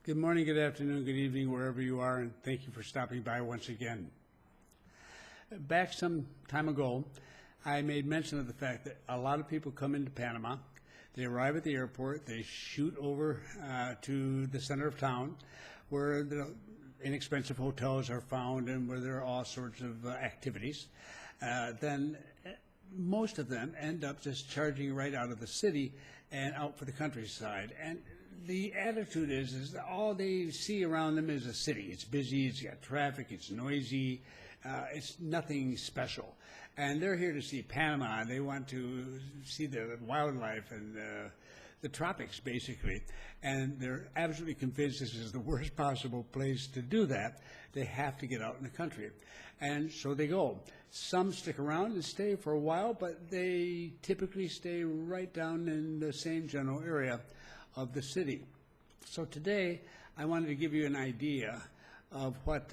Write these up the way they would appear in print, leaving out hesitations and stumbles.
Good morning, good afternoon, good evening, wherever you are, and thank you for stopping by once again. Back some time ago, I made mention of the fact that a lot of people come into Panama. They arrive at the airport, they shoot over to the center of town, where the inexpensive hotels are found and where there are all sorts of activities. Then most of them end up just charging right out of the city and out for the countryside. And the attitude is that all they see around them is a city. It's busy, it's got traffic, it's noisy, it's nothing special. And they're here to see Panama. They want to see the wildlife and the tropics, basically. And they're absolutely convinced this is the worst possible place to do that. They have to get out in the country. And so they go. Some stick around and stay for a while, but they typically stay right down in the same general area of the city. So today, I wanted to give you an idea of what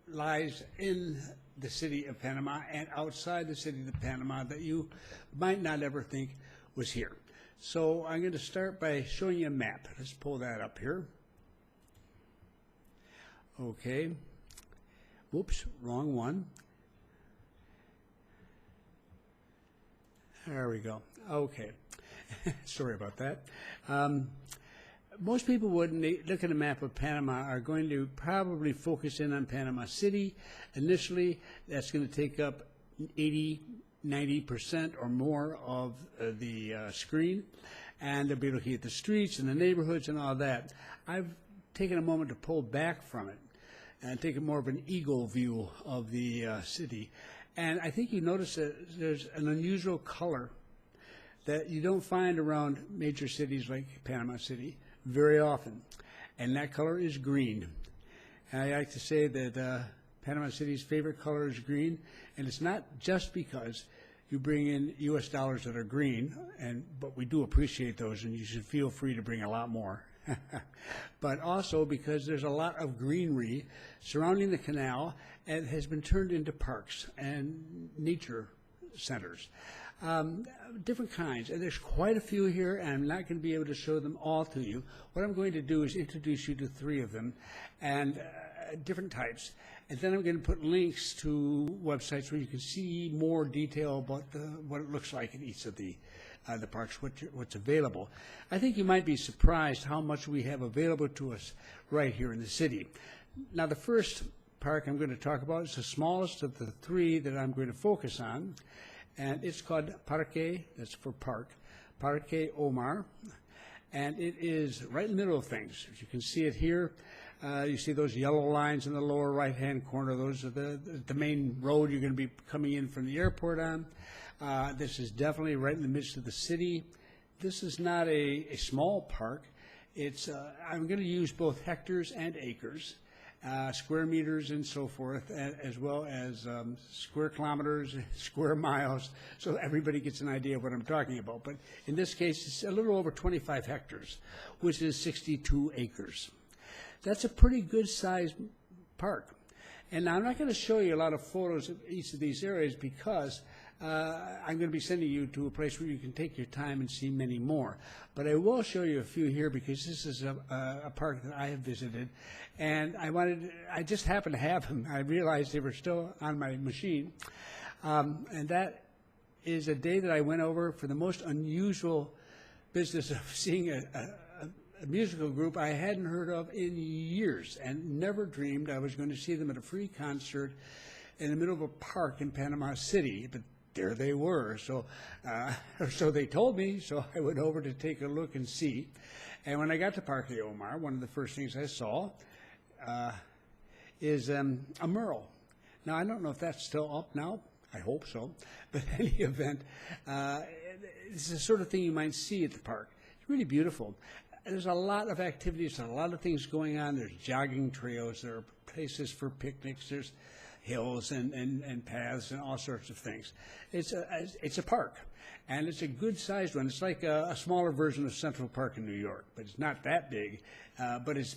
lies in the city of Panama and outside the city of Panama that you might not ever think was here. So I'm going to start by showing you a map. Let's pull that up here. Okay. Whoops, wrong one. There we go. Okay. Sorry about that. Most people, when they look at a map of Panama, are going to probably focus in on Panama City. Initially, that's going to take up 80–90% or more of the screen, and they'll be looking at the streets and the neighborhoods and all that. I've taken a moment to pull back from it and take more of an eagle view of the city. And I think you notice that there's an unusual color that you don't find around major cities like Panama City very often, and that color is green. And I like to say that Panama City's favorite color is green, and it's not just because you bring in U.S. dollars that are green, but we do appreciate those, and you should feel free to bring a lot more. But also because there's a lot of greenery surrounding the canal and has been turned into parks and nature centers. Different kinds, and there's quite a few here, and I'm not going to be able to show them all to you. What I'm going to do is introduce you to three of them, and different types, and then I'm going to put links to websites where you can see more detail about what it looks like in each of the parks, what's available. I think you might be surprised how much we have available to us right here in the city. Now, the first park I'm going to talk about is the smallest of the three that I'm going to focus on, and it's called Parque, that's for park, Parque Omar, and it is right in the middle of things. As you can see it here, you see those yellow lines in the lower right-hand corner. Those are the main road you're going to be coming in from the airport on. This is definitely right in the midst of the city. This is not a small park. It's I'm going to use both hectares and acres. Square meters and so forth, as well as square kilometers, square miles, so everybody gets an idea of what I'm talking about. But in this case, it's a little over 25 hectares, which is 62 acres. That's a pretty good-sized park. And now I'm not going to show you a lot of photos of each of these areas because I'm going to be sending you to a place where you can take your time and see many more. But I will show you a few here because this is a park that I have visited, and I just happened to have them. I realized they were still on my machine, and that is a day that I went over for the most unusual business of seeing a musical group I hadn't heard of in years and never dreamed I was going to see them at a free concert in the middle of a park in Panama City. But there they were. So they told me, so I went over to take a look and see. And when I got to Parque Omar, one of the first things I saw is a mural. Now, I don't know if that's still up now. I hope so. But in any event, it's the sort of thing you might see at the park. It's really beautiful. There's a lot of activities, a lot of things going on. There's jogging trails, there are places for picnics, there's hills and paths and all sorts of things. It's a park, and it's a good-sized one. It's like a smaller version of Central Park in New York, but it's not that big. But it's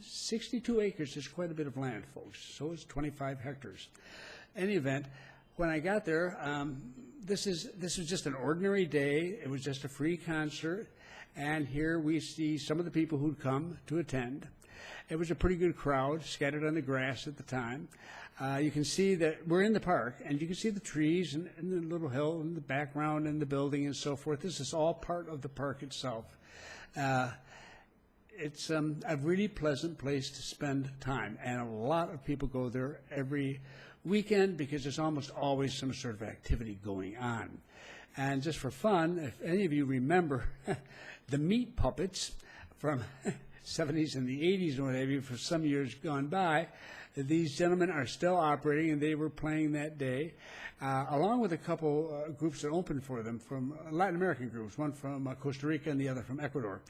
62 acres is quite a bit of land, folks, so it's 25 hectares. In any event, when I got there, this was just an ordinary day. It was just a free concert. And here we see some of the people who'd come to attend. It was a pretty good crowd scattered on the grass at the time. You can see that we're in the park, and you can see the trees and the little hill in the background and the building and so forth. This is all part of the park itself. It's a really pleasant place to spend time, and a lot of people go there every weekend because there's almost always some sort of activity going on. And just for fun, if any of you remember the meat puppets from 70s and the 80s or whatever, for some years gone by, these gentlemen are still operating, and they were playing that day, along with a couple groups that opened for them from Latin American groups, one from Costa Rica and the other from Ecuador,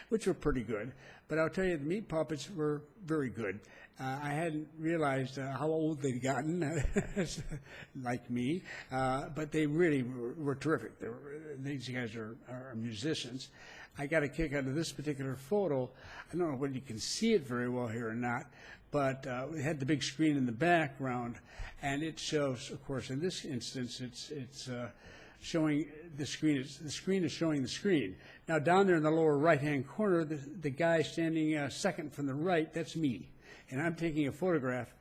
which were pretty good. But I'll tell you, the meat puppets were very good. I hadn't realized how old they'd gotten, like me, but they really were terrific. These guys are musicians. I got a kick out of this particular photo. I don't know whether you can see it very well here or not, but we had the big screen in the background, and it shows, of course, in this instance, it's showing the screen. The screen is showing the screen. Now, down there in the lower right-hand corner, the guy standing second from the right, that's me, and I'm taking a photograph.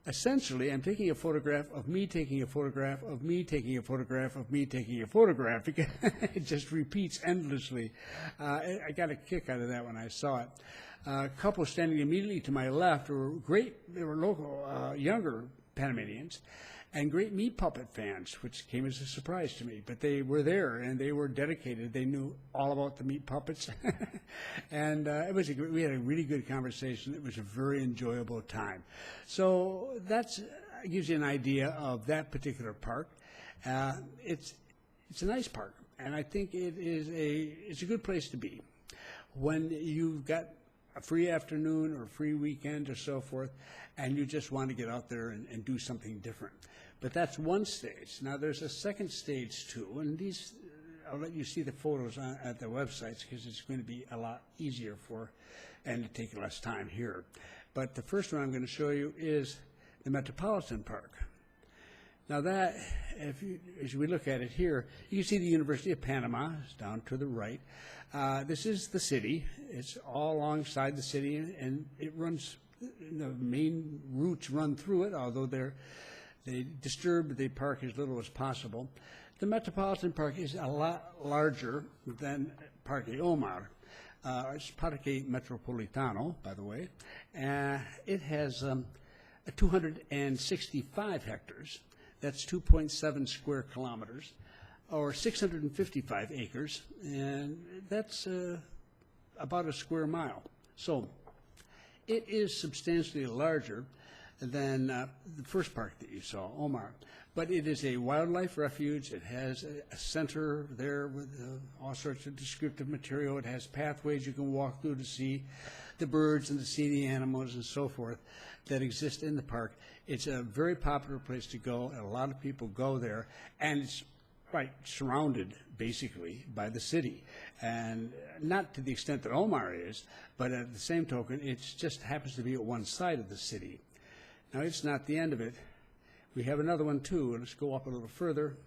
Essentially, I'm taking a photograph of me taking a photograph of me taking a photograph of me taking a photograph, because it just repeats endlessly. I got a kick out of that when I saw it. A couple standing immediately to my left were great, they were local, younger Panamanians, and great meat puppet fans, which came as a surprise to me. But they were there, and they were dedicated. They knew all about the meat puppets. And we had a really good conversation. It was a very enjoyable time. So that gives you an idea of that particular park. It's a nice park, and I think it's a good place to be. When you've got a free afternoon or a free weekend or so forth, and you just want to get out there and do something different. But that's one stage. Now, there's a second stage, too, and these, I'll let you see the photos at the websites because it's going to be a lot easier and to take less time here. But the first one I'm going to show you is the Metropolitan Park. Now that, as we look at it here, you can see the University of Panama is down to the right. This is the city. It's all alongside the city, and it runs, the main routes run through it, although they disturb the park as little as possible. The Metropolitan Park is a lot larger than Parque Omar. It's Parque Metropolitano, by the way. It has 265 hectares. That's 2.7 square kilometers, or 655 acres, and that's about a square mile. So it is substantially larger than the first park that you saw, Omar. But it is a wildlife refuge. It has a center there with all sorts of descriptive material. It has pathways you can walk through to see the birds and to see the animals and so forth that exist in the park. It's a very popular place to go, and a lot of people go there, and it's surrounded basically by the city, and not to the extent that Omar is, but at the same token, it just happens to be at one side of the city. Now, it's not the end of it. We have another one too. Let's go up a little further.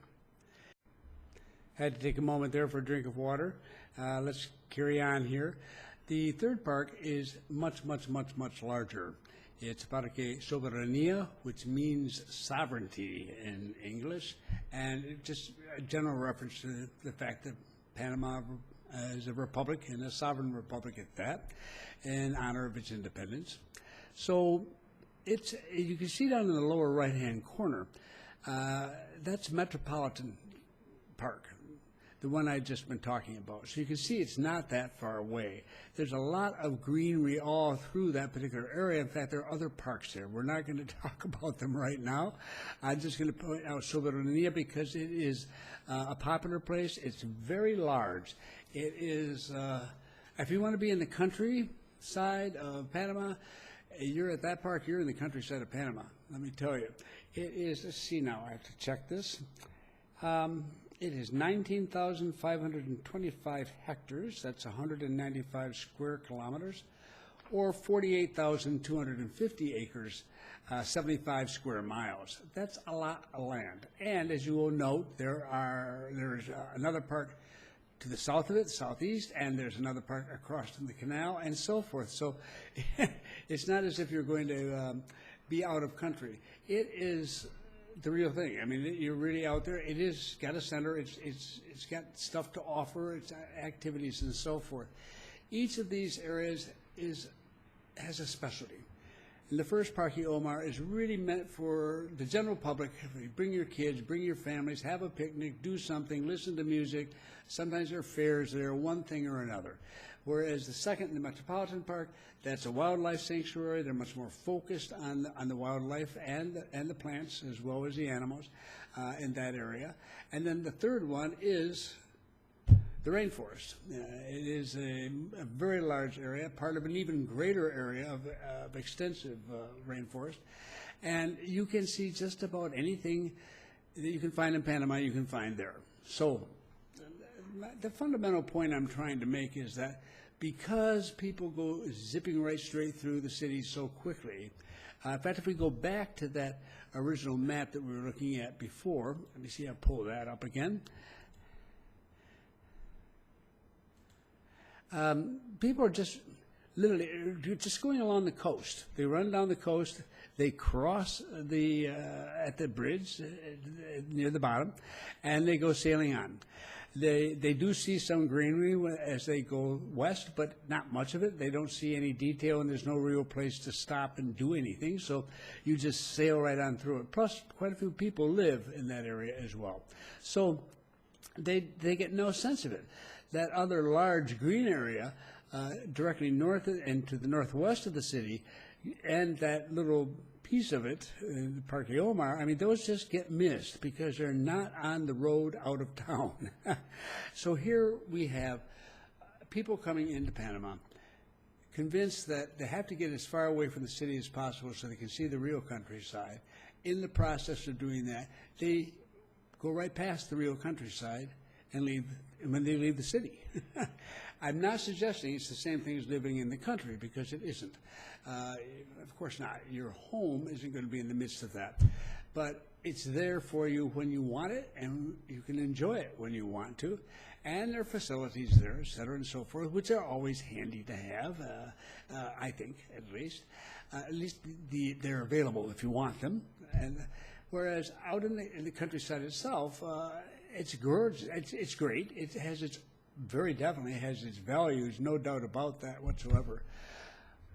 Had to take a moment there for a drink of water. Let's carry on here. The third park is much, much, much, much larger. It's Parque Soberanía, which means sovereignty in English, and just a general reference to the fact that Panama is a republic, and a sovereign republic at that, in honor of its independence. So you can see down in the lower right-hand corner, that's Metropolitan Park, the one I've just been talking about. So you can see it's not that far away. There's a lot of greenery all through that particular area. In fact, there are other parks there. We're not going to talk about them right now. I'm just going to point out Soberanía because it is a popular place. It's very large. It is, if you want to be in the countryside of Panama, you're at that park, you're in the countryside of Panama, let me tell you. It is, let's see now, I have to check this. It is 19,525 hectares, that's 195 square kilometers, or 48,250 acres, 75 square miles. That's a lot of land. And as you will note, there's another park to the south of it, southeast, and there's another park across from the canal, and so forth. So it's not as if you're going to be out of country. It is the real thing. I mean, you're really out there. It is got a center. It's got stuff to offer. It's activities and so forth. Each of these areas has a specialty. And the first Parque Omar is really meant for the general public. Bring your kids, bring your families, have a picnic, do something, listen to music. Sometimes there are fairs there, one thing or another. Whereas the second, the Metropolitan Park, that's a wildlife sanctuary. They're much more focused on the wildlife and the plants as well as the animals in that area. And then the third one is the rainforest. It is a very large area, part of an even greater area of extensive rainforest. And you can see just about anything that you can find in Panama, you can find there. So the fundamental point I'm trying to make is that because people go zipping right straight through the city so quickly, in fact, if we go back to that original map that we were looking at before, let me see, I'll pull that up again. People are just literally just going along the coast. They run down the coast. They cross at the bridge near the bottom, and they go sailing on. They do see some greenery as they go west, but not much of it. They don't see any detail, and there's no real place to stop and do anything. So you just sail right on through it. Plus, quite a few people live in that area as well. So they get no sense of it. That other large green area directly north and to the northwest of the city, and that little piece of it, Parque Omar, I mean, those just get missed because they're not on the road out of town. So here we have people coming into Panama convinced that they have to get as far away from the city as possible so they can see the real countryside. In the process of doing that, they go right past the real countryside and leave when they leave the city. I'm not suggesting it's the same thing as living in the country, because it isn't. Of course not. Your home isn't going to be in the midst of that. But it's there for you when you want it, and you can enjoy it when you want to. And there are facilities there, et cetera, and so forth, which are always handy to have, I think, at least. They're available if you want them. And whereas out in the countryside itself, it's gorgeous. It's great. It has very definitely has its values, no doubt about that whatsoever.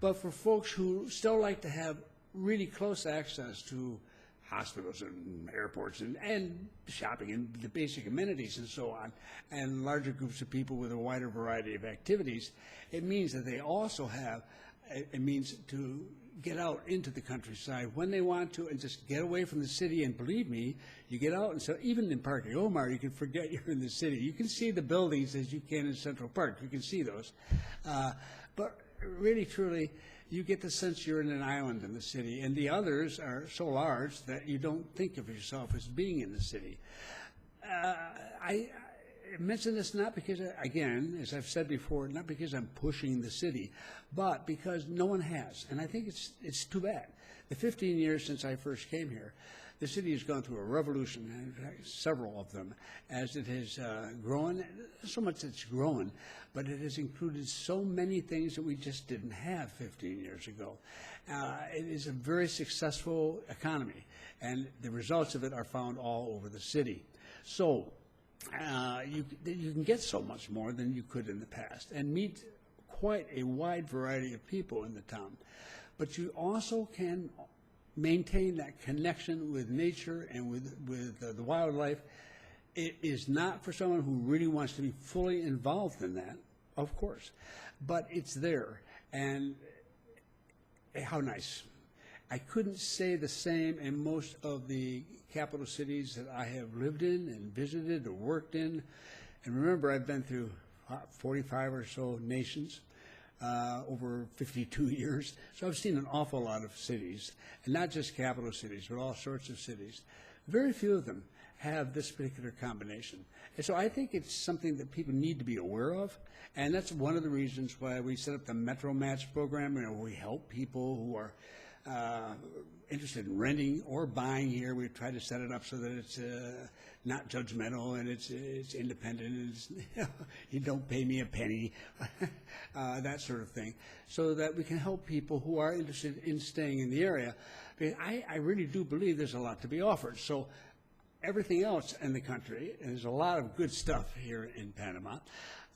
But for folks who still like to have really close access to hospitals and airports and shopping and the basic amenities and so on, and larger groups of people with a wider variety of activities, it means that they also have a means to get out into the countryside when they want to and just get away from the city. And believe me, you get out, and so even in Parque Omar, you can forget you're in the city. You can see the buildings as you can in Central Park. You can see those. But really, truly, you get the sense you're in an island in the city, and the others are so large that you don't think of yourself as being in the city. I mention this not because, again, as I've said before, not because I'm pushing the city, but because no one has, and I think it's too bad. The 15 years since I first came here, the city has gone through a revolution, in fact, several of them, as it has grown. So much it's grown, but it has included so many things that we just didn't have 15 years ago. It is a very successful economy, and the results of it are found all over the city. So you can get so much more than you could in the past and meet quite a wide variety of people in the town. But you also can maintain that connection with nature and with the wildlife. It is not for someone who really wants to be fully involved in that, of course, but it's there. And how nice. I couldn't say the same in most of the capital cities that I have lived in and visited or worked in. And remember, I've been through 45 or so nations over 52 years. So I've seen an awful lot of cities, and not just capital cities, but all sorts of cities. Very few of them have this particular combination. And so I think it's something that people need to be aware of, and that's one of the reasons why we set up the Metro Match program, where we help people who are interested in renting or buying here, we've tried to set it up so that it's not judgmental and it's independent. And it's, you don't pay me a penny, that sort of thing, so that we can help people who are interested in staying in the area. Because I really do believe there's a lot to be offered. So everything else in the country, and there's a lot of good stuff here in Panama,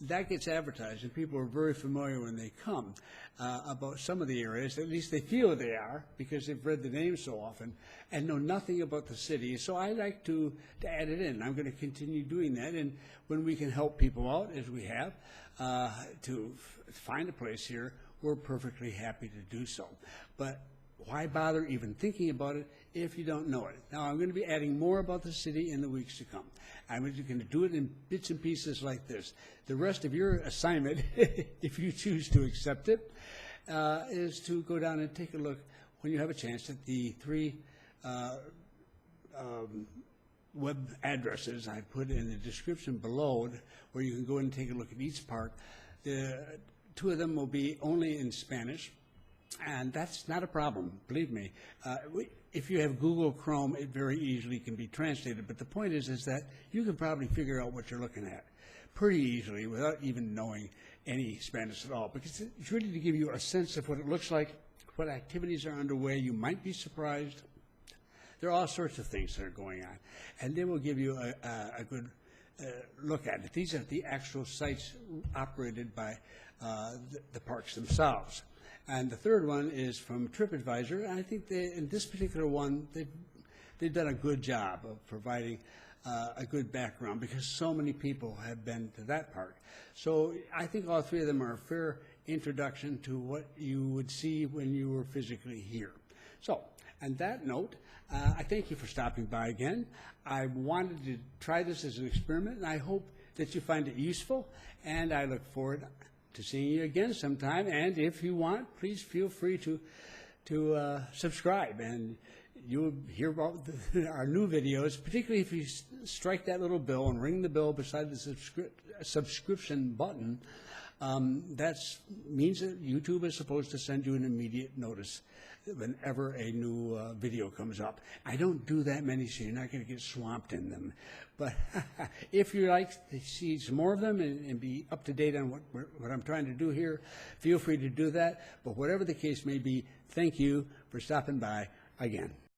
that gets advertised, and people are very familiar when they come about some of the areas. At least they feel they are, because they've read the names so often and know nothing about the city. So I like to add it in. I'm going to continue doing that, and when we can help people out, as we have, to find a place here, we're perfectly happy to do so. But why bother even thinking about it if you don't know it? Now, I'm going to be adding more about the city in the weeks to come. I'm going to do it in bits and pieces like this. The rest of your assignment, if you choose to accept it, is to go down and take a look, when you have a chance, at the 3 web addresses I put in the description below, where you can go and take a look at each park. The 2 of them will be only in Spanish, and that's not a problem, believe me. If you have Google Chrome, it very easily can be translated. But the point is that you can probably figure out what you're looking at pretty easily without even knowing any Spanish at all, because it's really to give you a sense of what it looks like, what activities are underway. You might be surprised. There are all sorts of things that are going on, and they will give you a good look at it. These are the actual sites operated by the parks themselves. And the third one is from TripAdvisor, and I think in this particular one, they've done a good job of providing a good background, because so many people have been to that park. So I think all 3 of them are a fair introduction to what you would see when you were physically here. So, on that note, I thank you for stopping by again. I wanted to try this as an experiment, and I hope that you find it useful, and I look forward to seeing you again sometime. And if you want, please feel free to subscribe, and you'll hear about our new videos, particularly if you strike that little bell and ring the bell beside the subscription button. That means that YouTube is supposed to send you an immediate notice whenever a new video comes up. I don't do that many, so you're not going to get swamped in them. But if you like to see some more of them and be up to date on what I'm trying to do here, feel free to do that. But whatever the case may be, thank you for stopping by again.